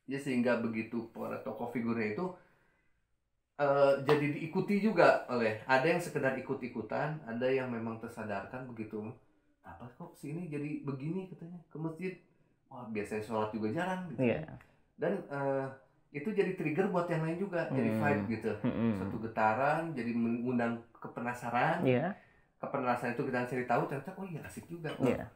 Ya sehingga begitu para tokoh figurnya itu jadi diikuti juga oleh ada yang sekedar ikut-ikutan, ada yang memang tersadarkan begitu. Apa kok sini jadi begini katanya ke masjid. Wah, biasanya sholat juga jarang gitu kan. Iya. Dan itu jadi trigger buat yang lain juga, jadi vibe gitu. Satu getaran, jadi mengundang kepenasaran. Iya. Kepenasaran itu kita cari tahu ternyata oh iya asik juga. Iya.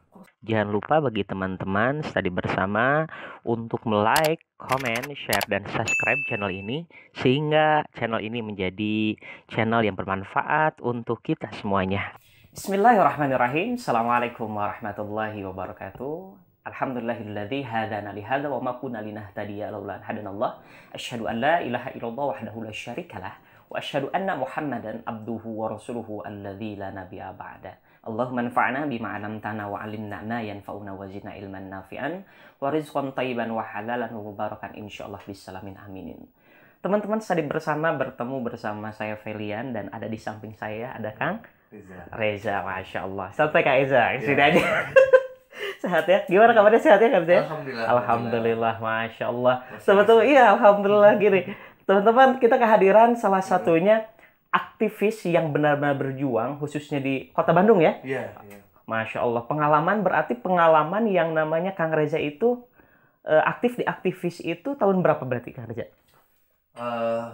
Jangan lupa bagi teman-teman study bersama untuk like, comment, share, dan subscribe channel ini sehingga channel ini menjadi channel yang bermanfaat untuk kita semuanya. Bismillahirrahmanirrahim. Assalamualaikum warahmatullahi wabarakatuh. Alhamdulillahilladzi hadana li hadza wa ma kunna linahtadiya laula an hadanallah. Asyhadu an la ilaha illallah wahdahu la syarikalah wa asyhadu anna Muhammadan abduhu wa rasuluhu alladzi la nabiyya ba'da. Allahumma anfa'na bima 'allamtana wa 'allimna ma yanfa'una wa zidna ilman nafi'an wa rizqan thayyiban wa halalan wa mubarakan insyaallah bisalamin aminin. Teman-teman study bersama bertemu bersama saya Felian dan ada di samping saya ada Kang Reza, Masya Allah. Sampai Kak Eza, sini aja. Sehat ya? Gimana kabarnya, sehat ya Kak Reza? Alhamdulillah. Alhamdulillah, Masya Allah. Teman-teman, iya Alhamdulillah gini. Teman-teman, kita kehadiran salah satunya aktivis yang benar-benar berjuang, khususnya di Kota Bandung ya? Iya. Masya Allah. Pengalaman berarti pengalaman yang namanya Kang Reza itu aktif di aktivis itu tahun berapa berarti Kang Reza?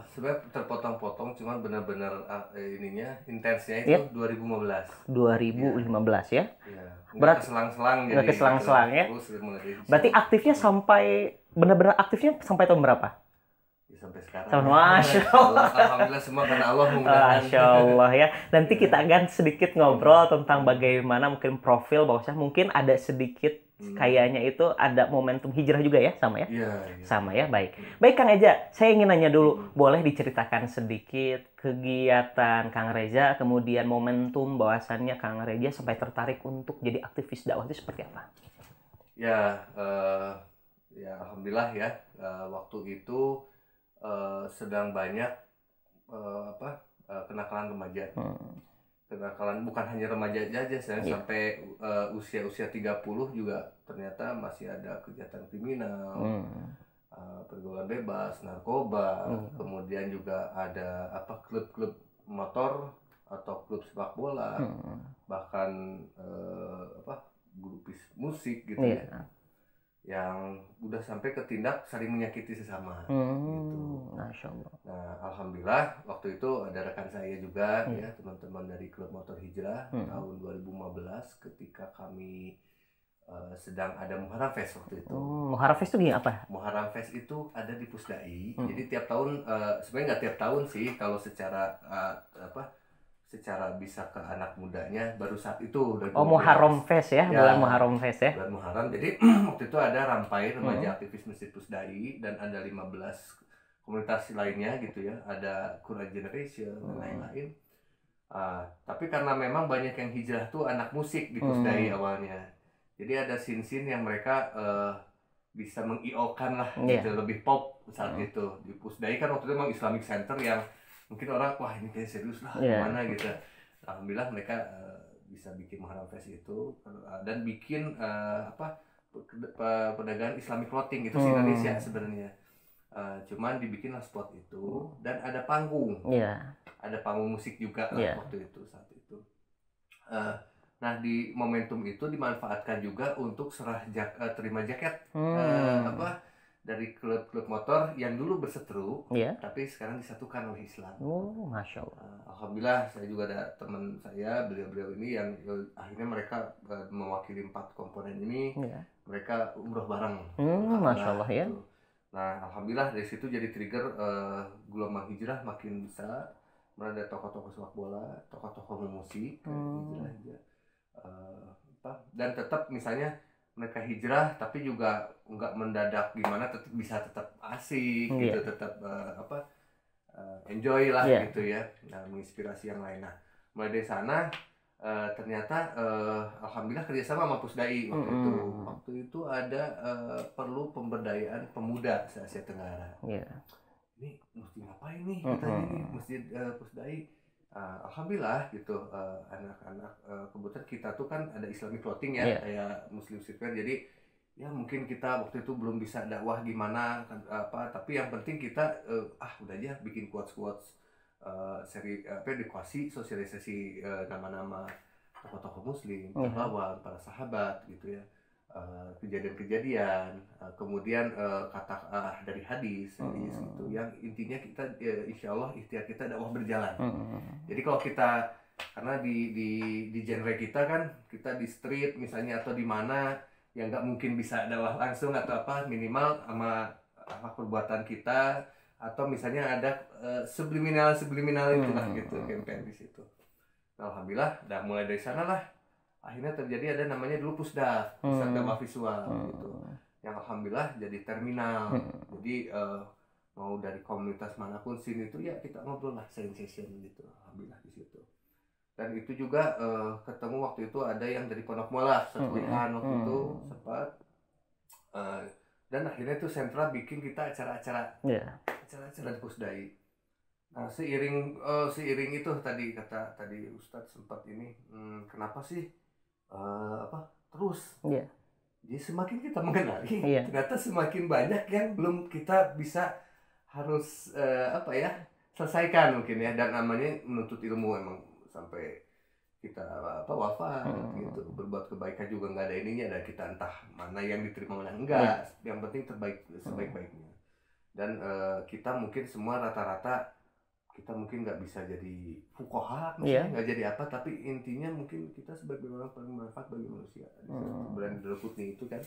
Sebenarnya terpotong-potong, cuman benar-benar ininya intensnya itu 2015. 2015 ya? Iya. Berat Keselang-selang nggak jadi. keselang-selang ya? Berarti aktifnya sampai benar-benar aktifnya sampai tahun berapa? Ya, sampai sekarang. Masya Allah. Alhamdulillah semua karena Allah memudahkan. Masya Allah ya. Nanti kita akan sedikit ngobrol tentang bagaimana mungkin profil bahwasanya mungkin ada sedikit kayaknya itu ada momentum hijrah juga ya, sama ya? Iya. Sama ya, baik. Baik Kang Reza, saya ingin nanya dulu, boleh diceritakan sedikit kegiatan Kang Reza, kemudian momentum bahwasannya Kang Reza sampai tertarik untuk jadi aktivis dakwah itu seperti apa? Ya, ya alhamdulillah ya. Waktu itu sedang banyak kenakalan remaja. Kenakalan bukan hanya remaja aja, saya sampai usia-usia 30 juga ternyata masih ada kegiatan kriminal, pergaulan bebas, narkoba, kemudian juga ada klub-klub motor atau klub sepak bola, bahkan grup musik gitu ya. Yang udah sampai ketindak saling menyakiti sesama gitu. Masya Allah. Nah, alhamdulillah waktu itu ada rekan saya juga ya, teman-teman dari klub motor hijrah tahun 2015 ketika kami sedang ada Muharram Fest waktu itu. Muharram Fest itu apa? Muharram Fest itu ada di Pusdai. Jadi tiap tahun sebenarnya nggak tiap tahun sih kalau secara secara bisa ke anak mudanya baru saat itu. Muharram Fest ya, bulan Muharram Fest ya. Bulan Muharram. Jadi waktu itu ada rampai remaja aktivis Masjid Pusdai dan ada 15 komunitas lainnya gitu ya. Ada Quran Generation dan lain-lain. Tapi karena memang banyak yang hijrah tuh anak musik di Pusdai awalnya. Jadi ada scene-scene yang mereka bisa meng-IO-kan lah gitu, lebih pop saat itu. Di Pusdai kan waktu itu memang Islamic Center yang mungkin orang wah ini kayak serius lah gimana gitu. Alhamdulillah mereka bisa bikin Muharram Fest itu dan bikin perdagangan Islamic clothing itu di Indonesia sebenarnya. Cuman dibikinlah spot itu dan ada panggung. Ada panggung musik juga waktu itu saat itu. Nah di momentum itu dimanfaatkan juga untuk terima jaket dari klub-klub motor yang dulu berseteru, tapi sekarang disatukan oleh Islam. Masya Allah. Alhamdulillah saya juga ada teman saya, beliau-beliau ini yang akhirnya mereka mewakili 4 komponen ini, mereka umroh bareng. Masya Allah ya. Nah alhamdulillah dari situ jadi trigger gelombang hijrah makin besar. Ada tokoh-tokoh sepak bola, tokoh-tokoh musik, hijrah. Dan tetap misalnya mereka hijrah tapi juga nggak mendadak gimana, tetap asik gitu, tetap enjoy lah gitu ya. Nah menginspirasi yang lain. Nah mulai dari sana ternyata alhamdulillah kerjasama sama Pusdai waktu itu ada perlu pemberdayaan pemuda se Asia Tenggara. Ini mesti ngapain nih kita ini masjid Pusdai. Alhamdulillah gitu, anak-anak kebetulan kita tuh kan ada Islamic clothing ya, kayak Muslim streetwear, jadi ya mungkin kita waktu itu belum bisa dakwah gimana tapi yang penting kita udah aja bikin quotes seri edukasi sosialisasi nama-nama tokoh-tokoh muslim, pahlawan, para sahabat gitu ya, kejadian-kejadian, kemudian kata dari hadis gitu yang intinya kita insya Allah ikhtiar kita dakwah berjalan. Jadi kalau kita karena di genre kita kan kita di street misalnya atau di mana yang nggak mungkin bisa dakwah langsung atau minimal sama perbuatan kita atau misalnya ada subliminal itulah gitu campaign di situ. Nah, alhamdulillah udah mulai dari sana lah akhirnya terjadi ada namanya dulu pusda pusat dakwah visual gitu yang alhamdulillah jadi terminal. Jadi mau dari komunitas manapun sini itu ya kita ngobrol lah session gitu alhamdulillah di situ. Dan itu juga ketemu waktu itu ada yang dari Pondok Muala Setulihan waktu itu sempat dan akhirnya itu sentra bikin kita acara-acara di Pusdai. Nah seiring itu tadi Ustadz sempat ini kenapa sih terus jadi semakin kita mengenali ternyata semakin banyak yang belum kita bisa harus selesaikan mungkin ya, dan namanya menuntut ilmu emang sampai kita wafat gitu, berbuat kebaikan juga nggak ada ininya, dan kita entah mana yang diterima mana enggak, yang penting sebaik-baiknya. Dan kita mungkin semua rata-rata kita mungkin nggak bisa jadi fuqaha, nggak jadi apa, tapi intinya mungkin kita sebagai orang paling bermanfaat bagi manusia. Keberadaan Darul Qutni itu kan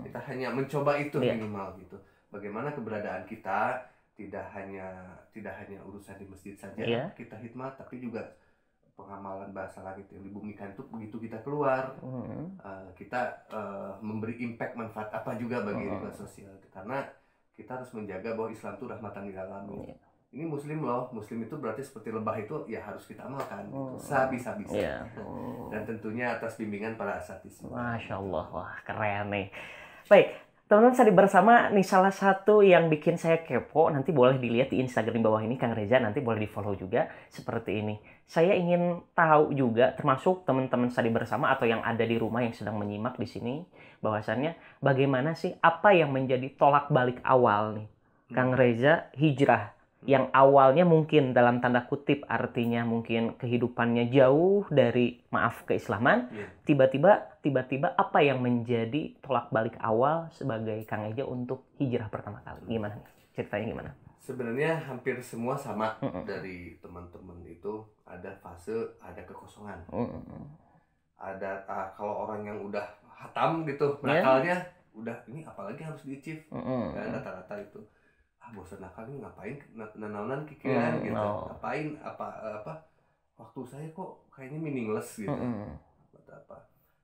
kita hanya mencoba itu minimal gitu. Bagaimana keberadaan kita tidak hanya urusan di masjid saja kita khidmat, tapi juga pengamalan bahasa langit yang dibumikan itu begitu kita keluar kita memberi impact manfaat apa juga bagi lingkungan sosial, karena kita harus menjaga bahwa Islam itu rahmatan lil alamin. Ini muslim loh, muslim itu berarti seperti lebah itu ya harus kita amalkan sebisa-bisa dan tentunya atas bimbingan para asatidz. Masya Allah, wah keren nih. Baik, teman-teman tadi bersama nih salah satu yang bikin saya kepo, nanti boleh dilihat di Instagram di bawah ini Kang Reza, nanti boleh di follow juga seperti ini. Saya ingin tahu juga, termasuk teman-teman tadi bersama atau yang ada di rumah yang sedang menyimak di sini, bahwasannya bagaimana sih apa yang menjadi tolak balik awal nih Kang Reza hijrah yang awalnya mungkin dalam tanda kutip artinya mungkin kehidupannya jauh dari keislaman, tiba-tiba apa yang menjadi tolak balik awal sebagai Kang Reza untuk hijrah pertama kali? Gimana nih? Ceritanya gimana? Sebenarnya hampir semua sama dari teman-teman itu ada fase, ada kekosongan. Ada kalau orang yang udah hatam gitu nakalnya, udah ini apalagi harus di-achieve. Kan rata-rata itu bosan nakal ini ngapain nanaonan kikiran gitu, ngapain apa waktu saya kok kayaknya meaningless gitu.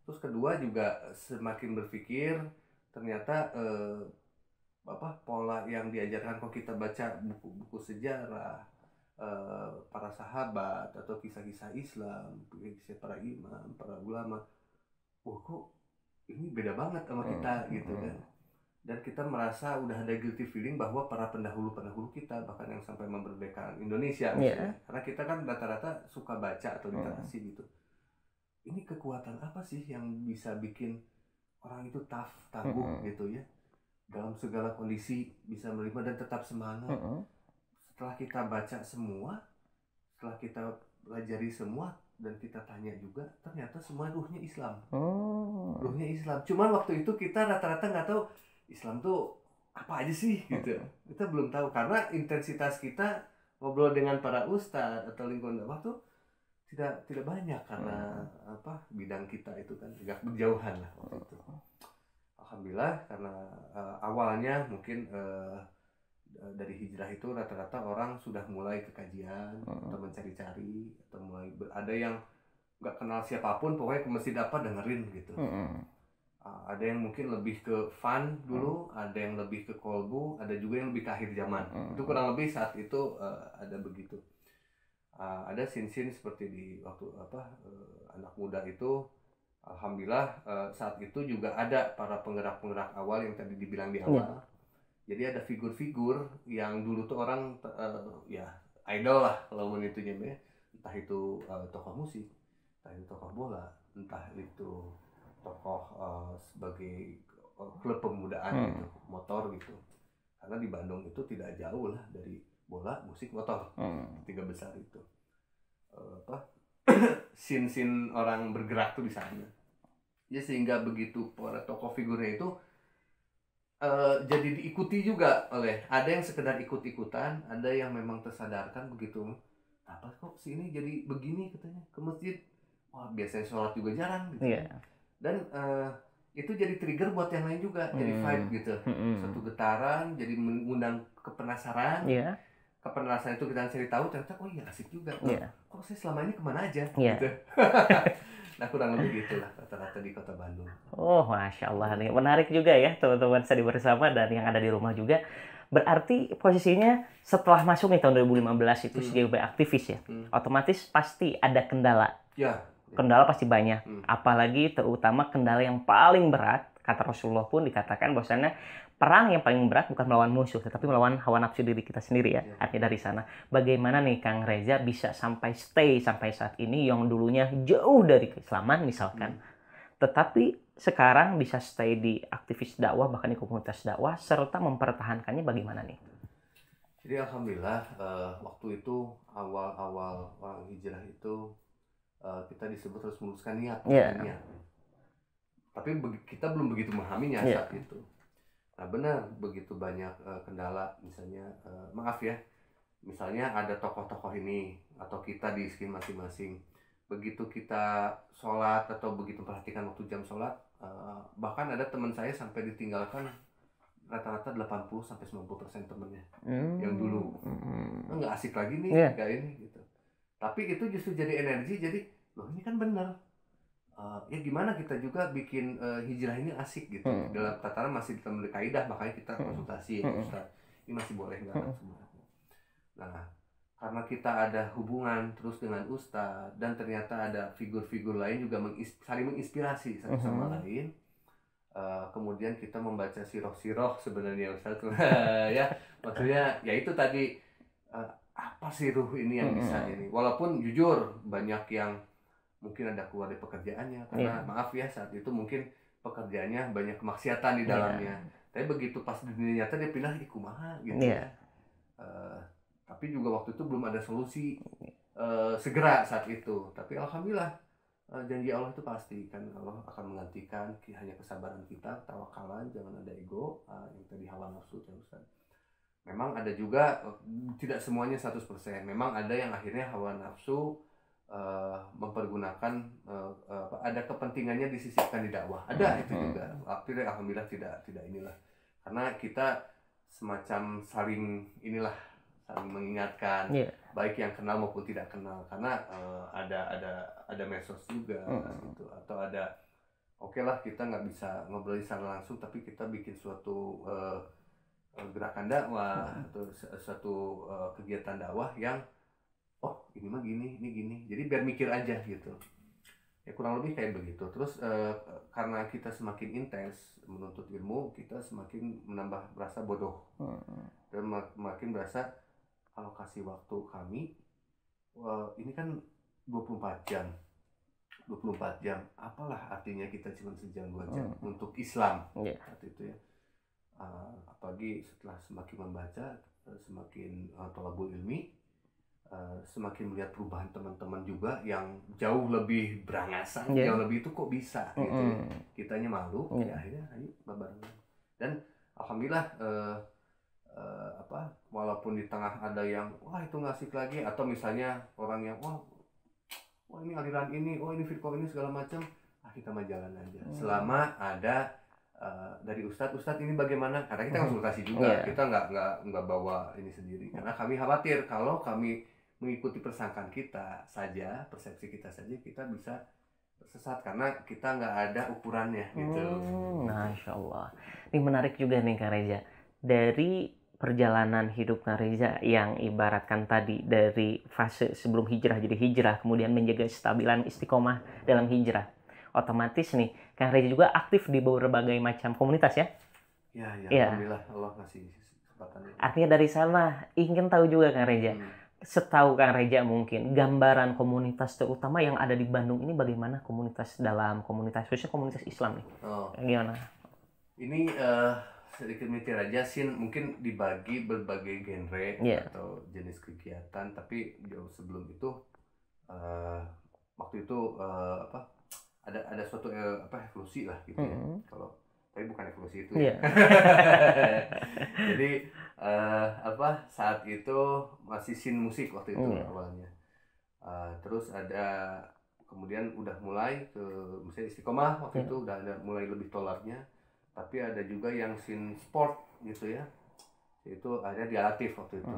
Terus kedua juga semakin berpikir ternyata pola yang diajarkan kalau kita baca buku-buku sejarah para sahabat atau kisah-kisah Islam, kisah para imam, para ulama, kok ini beda banget sama kita gitu kan. Dan kita merasa udah ada guilty feeling bahwa para pendahulu kita bahkan yang sampai memerdekakan Indonesia karena kita kan rata-rata suka baca atau literasi gitu. Ini kekuatan apa sih yang bisa bikin orang itu tangguh gitu ya, dalam segala kondisi bisa menerima dan tetap semangat. Setelah kita baca semua, setelah kita pelajari semua dan kita tanya juga, ternyata semua ruhnya Islam. Ruhnya Islam. Cuman waktu itu kita rata-rata nggak tahu Islam tuh apa aja sih gitu. Kita belum tahu karena intensitas kita ngobrol dengan para ustadz atau lingkungan dakwah tuh tidak banyak karena bidang kita itu kan agak berjauhan lah waktu itu. Alhamdulillah karena awalnya mungkin dari hijrah itu rata-rata orang sudah mulai ke kajian atau mencari-cari atau mulai ada yang nggak kenal siapapun pokoknya ke masjid apa dengerin gitu. Ada yang mungkin lebih ke fun dulu, ada yang lebih ke kolbu, ada juga yang lebih ke akhir zaman. Itu kurang lebih saat itu ada begitu. Ada sin-sin seperti di waktu anak muda itu, alhamdulillah saat itu juga ada para penggerak-penggerak awal yang tadi dibilang di awal. Jadi ada figur-figur yang dulu tuh orang idol lah kalau menitunya, entah itu tokoh musik, entah itu tokoh bola, entah itu tokoh sebagai klub pemudaan gitu, motor gitu. Karena di Bandung itu tidak jauh lah dari bola, musik, motor, tiga besar itu. Scene orang bergerak tuh di sana. Ya sehingga begitu para tokoh figurnya itu jadi diikuti juga oleh, ada yang sekedar ikut-ikutan, ada yang memang tersadarkan begitu. Apa kok sini jadi begini katanya ke masjid, wah biasanya sholat juga jarang gitu. Dan itu jadi trigger buat yang lain juga, jadi vibe gitu, satu getaran, jadi mengundang kepenasaran. Kepenasaran itu kita cari tahu, ternyata oh iya asik juga. Kok saya selama ini kemana aja gitu. Nah kurang lebih gitulah rata-rata di kota Bandung. Oh Masya Allah nih, menarik juga ya teman-teman Study Bersama dan yang ada di rumah juga. Berarti posisinya setelah masuk nih tahun 2015 itu sebagai aktivis ya, otomatis pasti ada kendala. Kendala pasti banyak, apalagi terutama kendala yang paling berat, kata Rasulullah pun dikatakan bahwasannya perang yang paling berat bukan melawan musuh, tetapi melawan hawa nafsu diri kita sendiri ya. Artinya dari sana, bagaimana nih Kang Reza bisa stay sampai saat ini yang dulunya jauh dari keislaman misalkan, tetapi sekarang bisa stay di aktivis dakwah, bahkan di komunitas dakwah, serta mempertahankannya bagaimana nih? Jadi alhamdulillah waktu itu awal-awal orang hijrah itu kita disebut harus meluruskan niat. Tapi kita belum begitu memahaminya saat itu. Nah benar, begitu banyak kendala, misalnya maaf ya, misalnya ada tokoh-tokoh ini atau kita di skin masing-masing, begitu kita sholat atau begitu perhatikan waktu jam sholat, bahkan ada teman saya sampai ditinggalkan rata-rata 80-90% temennya yang dulu nggak asik lagi nih kayak ini gitu. Tapi itu justru jadi energi, jadi loh ini kan benar. Ya gimana kita juga bikin hijrah ini asik gitu. Dalam tataran masih dalam kaidah, makanya kita konsultasi Ustaz, ini masih boleh nggak sebenarnya. Nah karena kita ada hubungan terus dengan Ustaz dan ternyata ada figur-figur lain juga saling menginspirasi satu sama lain, kemudian kita membaca siroh sebenarnya Ustaz. Ya maksudnya ya itu tadi, apa sih ruh ini yang bisa ini, walaupun jujur banyak yang mungkin ada keluar dari pekerjaannya karena maaf ya saat itu mungkin pekerjaannya banyak kemaksiatan di dalamnya. Tapi begitu pas di dunia nyata dia pindah kumaha gitu. Tapi juga waktu itu belum ada solusi segera saat itu. Tapi alhamdulillah janji Allah itu pasti kan, Allah akan menggantikan hanya kesabaran kita, tawakalan, jangan ada ego, yang tadi hawa nafsu ya Ustaz. Memang ada juga tidak semuanya 100%. Memang ada yang akhirnya hawa nafsu mempergunakan ada kepentingannya disisipkan di dakwah, ada itu juga. Tapi alhamdulillah tidak inilah, karena kita semacam saling mengingatkan, baik yang kenal maupun tidak kenal, karena ada medsos juga gitu, atau ada lah kita nggak bisa ngobrol secara langsung, tapi kita bikin suatu gerakan dakwah atau suatu kegiatan dakwah yang ini mah gini, ini gini. Jadi biar mikir aja gitu. Ya kurang lebih kayak begitu. Terus karena kita semakin intens menuntut ilmu, kita semakin merasa bodoh. Dan makin berasa alokasi waktu kami ini kan 24 jam. 24 jam. Apalah artinya kita cuma sejam 2 jam untuk Islam. Waktu itu ya. Apalagi setelah semakin membaca, semakin thalabul ilmi, semakin melihat perubahan teman-teman juga yang jauh lebih berangasan, jauh lebih itu kok bisa gitu ya. Kitanya malu, ya akhirnya ayo barengan. Dan alhamdulillah walaupun di tengah ada yang wah itu ngasih lagi, atau misalnya orang yang wah ini aliran ini, ini firqah ini segala macam, kita mah jalan aja. Selama ada dari Ustadz ini bagaimana, karena kita konsultasi juga, kita nggak bawa ini sendiri, karena kami khawatir kalau kami mengikuti persangkaan kita saja, persepsi kita saja, kita bisa tersesat karena kita nggak ada ukurannya gitu. Masya Allah, ini menarik juga nih Kang Reza, dari perjalanan hidup Kang Reza yang ibaratkan tadi dari fase sebelum hijrah jadi hijrah, kemudian menjaga kestabilan istiqomah dalam hijrah. Otomatis nih Kang Reza juga aktif di berbagai macam komunitas ya? Ya. Alhamdulillah Allah ngasih kesempatan. Artinya dari sana ingin tahu juga Kang Reza, setahu Kang Reza mungkin gambaran komunitas terutama yang ada di Bandung ini bagaimana, komunitas khususnya komunitas Islam nih? Gimana? Ini sedikit mitir aja sih, mungkin dibagi berbagai genre atau jenis kegiatan, tapi jauh sebelum itu waktu itu ada suatu evolusi lah gitu ya. Kalau tapi bukan evolusi itu ya. Jadi saat itu masih scene musik waktu itu awalnya. Terus ada kemudian udah mulai ke misalnya Istiqomah waktu itu udah ada mulai lebih tolarnya. Tapi ada juga yang scene sport gitu ya, itu ada dialatif waktu itu.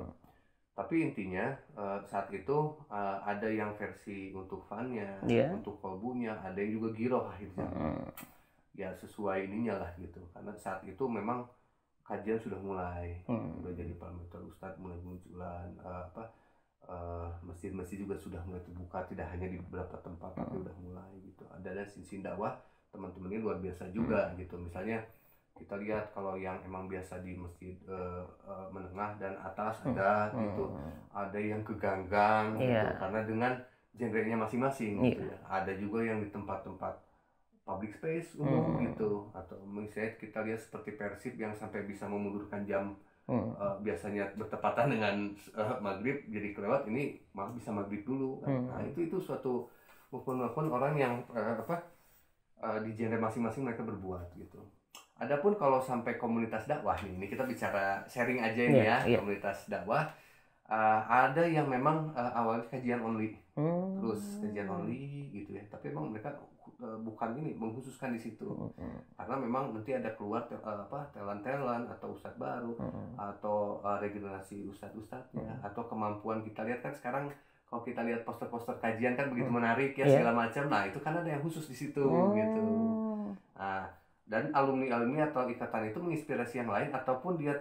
Tapi intinya saat itu ada yang versi untuk funnya, untuk kolbunya, ada yang juga giroh akhirnya. Ya sesuai ininya lah gitu, karena saat itu memang kajian sudah mulai, udah jadi parameter ustadz mulai munculan, masjid-masjid juga sudah mulai terbuka, tidak hanya di beberapa tempat tapi udah mulai gitu. Ada sin dakwah teman-teman ini luar biasa juga gitu. Misalnya kita lihat kalau yang emang biasa di masjid menengah dan atas ada gitu, ada yang ke ganggang gitu, karena dengan genrenya masing-masing gitu ya. Ada juga yang di tempat-tempat public space umum gitu, atau misalnya kita lihat seperti Persib yang sampai bisa memundurkan jam biasanya bertepatan dengan maghrib jadi kelewat, ini malah bisa maghrib dulu kan. Nah itu suatu maupun orang yang di genre masing-masing mereka berbuat gitu. Adapun kalau sampai komunitas dakwah nih, ini kita bicara sharing aja ini komunitas dakwah, ada yang memang awalnya kajian only, terus kajian only gitu ya, tapi memang mereka bukan ini mengkhususkan di situ, karena memang nanti ada keluar talent atau ustadz baru, atau regenerasi ustadznya, atau kemampuan. Kita lihat kan sekarang kalau kita lihat poster-poster kajian kan begitu menarik ya segala macam. Nah itu kan ada yang khusus di situ gitu. Nah, dan alumni atau ikatan itu menginspirasi yang lain, ataupun dia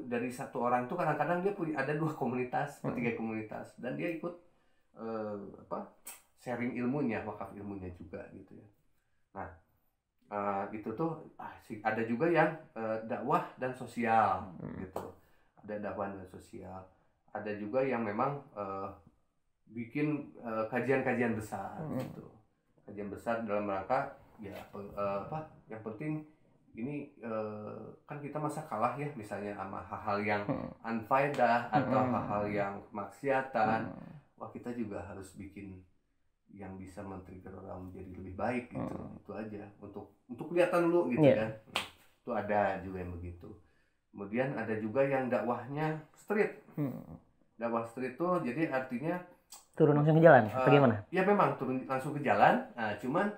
dari satu orang itu kadang-kadang dia ada 2 komunitas atau 3 komunitas, dan dia ikut sharing ilmunya, wakaf ilmunya juga gitu ya. Nah itu tuh ada juga yang dakwah dan sosial gitu, ada dakwah dan sosial. Ada juga yang memang bikin kajian-kajian besar gitu, kajian besar dalam rangka ya yang penting ini kan kita masa kalah ya misalnya sama hal-hal yang unfaedah atau hal-hal yang maksiatan. Wah kita juga harus bikin yang bisa men-trigger orang menjadi lebih baik gitu. Itu aja untuk kelihatan dulu gitu kan. Itu ada juga yang begitu. Kemudian ada juga yang dakwahnya street. Dakwah street itu jadi artinya turun langsung ke jalan atau gimana? Ya memang turun langsung ke jalan. Nah, cuman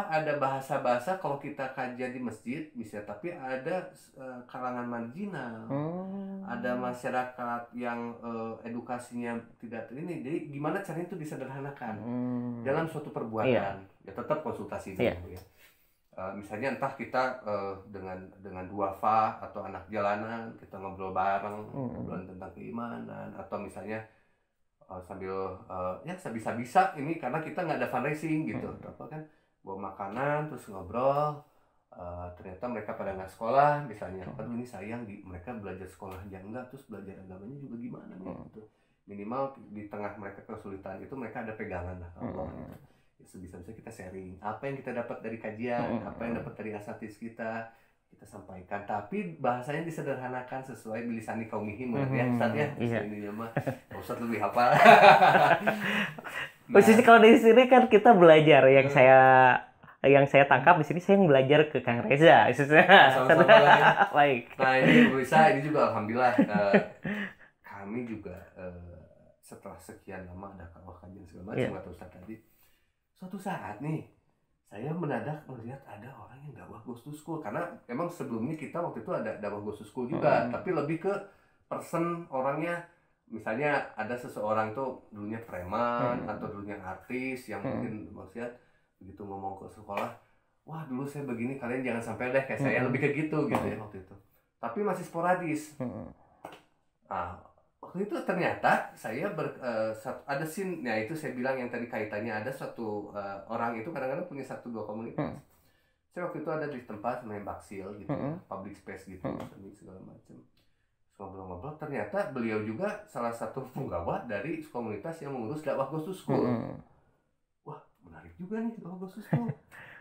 ada bahasa-bahasa kalau kita kajian di masjid bisa, tapi ada kalangan marginal, ada masyarakat yang edukasinya tidak ini, jadi gimana caranya itu disederhanakan dalam suatu perbuatan. Ya tetap konsultasi dulu ya. Misalnya entah kita dengan duafa atau anak jalanan kita ngobrol bareng, ngobrol tentang keimanan, atau misalnya sambil ya bisa ini karena kita nggak ada fundraising gitu, apa kan bawa makanan terus ngobrol, ternyata mereka pada nggak sekolah misalnya, aduh ini sayang mereka belajar sekolah aja enggak, terus belajar agamanya juga gimana nih gitu. Minimal di tengah mereka kesulitan itu mereka ada pegangan lah Allah gitu. Ya sebisa-bisa kita sharing apa yang kita dapat dari kajian, apa yang dapat dari asatidz kita sampaikan, tapi bahasanya disederhanakan sesuai bilisani kaumihim ya Ustaz ya. Ini mah Ustaz lebih hafal. Khususnya kalau di sini kan kita belajar yang saya tangkap di sini, saya belajar ke Kang Reza. Sama-sama ya. Baik. Nah ini bisa, ini juga alhamdulillah kami juga setelah sekian lama ada kajian segala macam kata Ustaz tadi, suatu saat nih saya mendadak melihat ada orang yang dakwah goes to school, karena memang sebelumnya kita waktu itu ada dakwah goes to school juga, tapi lebih ke person orangnya. Misalnya ada seseorang tuh dulunya preman atau dulunya artis yang mungkin maksudnya begitu ngomong ke sekolah, wah dulu saya begini, kalian jangan sampai deh kayak saya, lebih ke gitu ya waktu itu. Tapi masih sporadis. Nah, waktu itu ternyata saya ada scene, ya itu saya bilang yang tadi kaitannya ada suatu orang itu kadang-kadang punya 1-2 komunitas. Saya waktu itu ada di tempat namanya Baksil gitu, public space gitu, segala macam. Ngobrol-ngobrol, ternyata beliau juga salah satu penggawa dari komunitas yang mengurus dakwah goes to school. Wah menarik juga nih dakwah goes to school.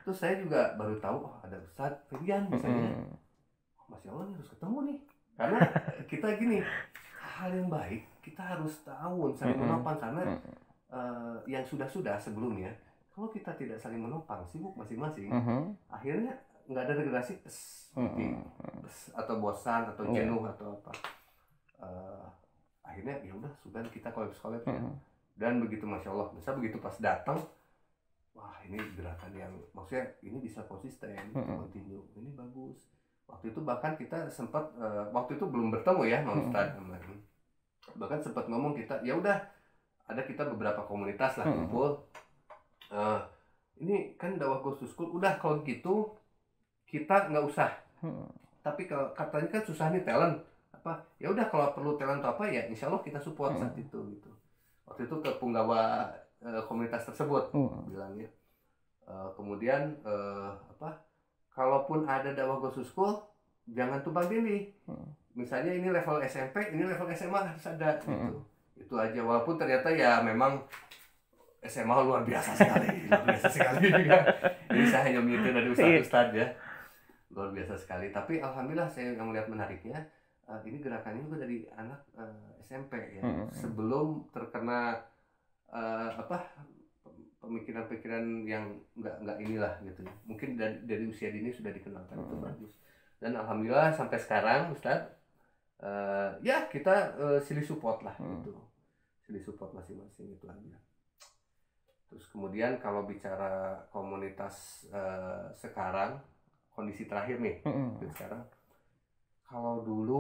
Terus saya juga baru tahu ada Ustadz Ferdian misalnya. Masya Allah nih harus ketemu nih. Karena kita gini, hal yang baik kita harus tahu saling menopang karena yang sudah sebelumnya kalau kita tidak saling menopang, sibuk masing-masing, akhirnya nggak ada regenerasi atau bosan atau jenuh atau apa. Akhirnya ya udah sudah kita kolaps ya. Dan begitu Masya Allah, begitu pas datang, wah ini gerakan yang maksudnya ini bisa konsisten, continue, ini bagus. Waktu itu bahkan kita sempat waktu itu belum bertemu ya sama Ustadz kemarin. Bahkan sempat ngomong kita ya udah ada kita beberapa komunitas lah kumpul. Ini kan dakwah Ghost to School, udah kalau gitu kita nggak usah. Tapi kalau katanya kan susah nih talent apa, ya udah kalau perlu talent apa ya Insya Allah kita support saat itu gitu. Waktu itu ke penggawa komunitas tersebut bilangnya. Kemudian kalaupun ada dakwah Ghost to School jangan tumpang tindih. Misalnya ini level SMP, ini level SMA harus ada gitu. Itu aja, walaupun ternyata ya memang SMA luar biasa sekali juga. Jadi saya hanya mengikuti dari ustadz ya, luar biasa sekali. Tapi alhamdulillah saya yang melihat menariknya ini gerakannya juga dari anak SMP ya, sebelum terkena pemikiran-pemikiran yang nggak inilah gitu. Mungkin dari usia dini sudah dikenalkan itu bagus. Dan alhamdulillah sampai sekarang Ustadz ya kita silih support lah gitu, silih support masing-masing itu aja. Terus kemudian kalau bicara komunitas sekarang, kondisi terakhir nih sekarang, kalau dulu